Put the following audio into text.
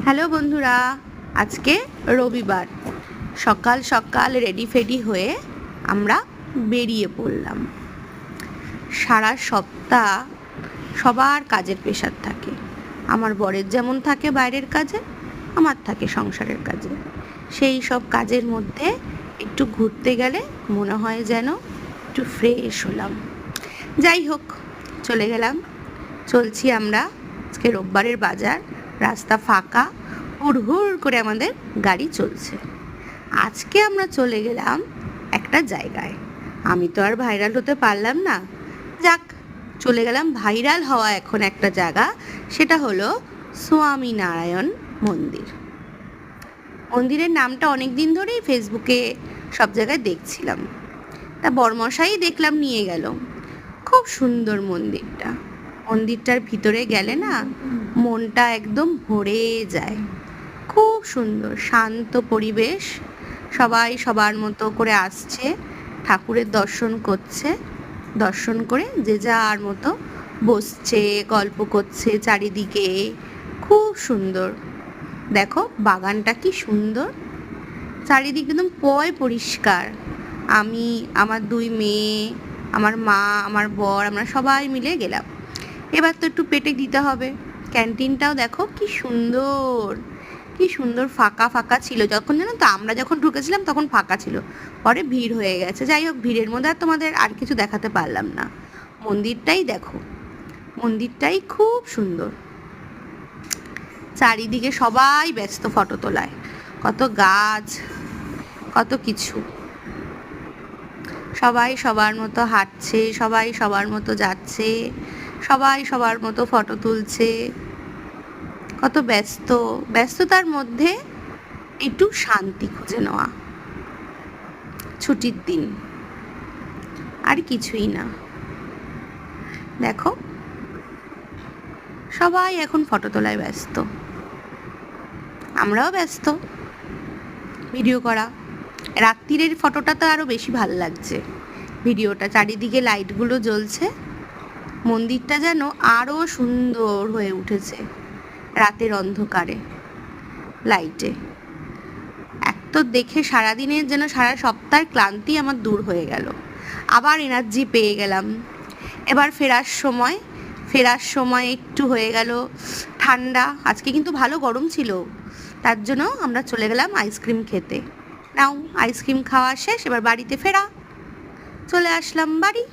Hello বন্ধুরা, আজকে রবিবার সকাল সকাল রেডি ফেডি হয়ে আমরা বেরিয়ে পড়লাম। সারা সপ্তাহ সবার কাজের প্রেশার থাকে। আমার বরের যেমন থাকে বাইরের কাজে, আমার থাকে সংসারের কাজে। সেই সব কাজের মধ্যে একটু ঘুরতে গেলে মনে হয় যেন একটু ফ্রেশ হলাম। যাই হোক, চলে গেলাম। চলছি আমরা, আজকে রোববারের বাজার, রাস্তা ফাঁকা, হুড় করে আমাদের গাড়ি চলছে। আজকে আমরা চলে গেলাম একটা জায়গায়। আমি তো আর ভাইরাল হতে পারলাম না, যাক চলে গেলাম ভাইরাল হওয়া এখন একটা জায়গা, সেটা হলো স্বামীনারায়ণ মন্দির। মন্দিরের নামটা অনেক দিন ধরেই ফেসবুকে সব জায়গায় দেখছিলাম, তা বরমশাই দেখলাম নিয়ে গেল। খুব সুন্দর মন্দিরটা। মন্দিরটার ভিতরে গেলে না মনটা একদম ভরে যায়। খুব সুন্দর শান্ত পরিবেশ, সবাই সবার মতো করে আসছে, ঠাকুরের দর্শন করছে, দর্শন করে যে যার মতো বসছে, গল্প করছে চারিদিকে। খুব সুন্দর। দেখো বাগানটা কি সুন্দর, চারিদিক একদম পরিষ্কার। আমি, আমার দুই মেয়ে, আমার মা, আমার বর, আমরা সবাই মিলে গেলাম। এবার তো একটু পেটে দিতে হবে। ক্যান্টিনটাও দেখো কি সুন্দর, কি সুন্দর ফাঁকা ফাঁকা ছিল। যখন জানো তো আমরা যখন ঢুকেছিলাম তখন ফাঁকা ছিল, পরে ভিড় হয়ে গেছে। যাই হোক, ভিড়ের মধ্যে আর তোমাদের আর কিছু দেখাতে পারলাম না। মন্দিরটাই দেখো, মন্দিরটাই খুব সুন্দর। চারিদিকে সবাই ব্যস্ত ফটো তোলায়, কত গাছ, কত কিছু। সবাই সবার মতো হাঁটছে, সবাই সবার মতো যাচ্ছে, সবাই সবার মতো ফটো তুলছে। কত ব্যস্ততার মধ্যে একটু শান্তি খুঁজে নেওয়া। ছুটির দিন, আর কিছুই না। দেখো সবাই এখন ফটো তোলায় ব্যস্ত, আমরাও ব্যস্ত ভিডিও করা। রাত্রিরের ফটোটা তো আরও বেশি ভালো লাগছে, ভিডিওটা। চারিদিকে লাইটগুলো জ্বলছে, মন্দিরটা যেন আরও সুন্দর হয়ে উঠেছে রাতের অন্ধকারে লাইটে। এক তো দেখে সারাদিনের যেন সারা সপ্তাহের ক্লান্তি আমার দূর হয়ে গেল, আবার এনার্জি পেয়ে গেলাম। এবার ফেরার সময় একটু হয়ে গেল ঠান্ডা। আজকে কিন্তু ভালো গরম ছিল, তার জন্য আমরা চলে গেলাম আইসক্রিম খেতে। নাও আইসক্রিম খাওয়া শেষ, এবার বাড়িতে ফেরা। চলে আসলাম বাড়ি।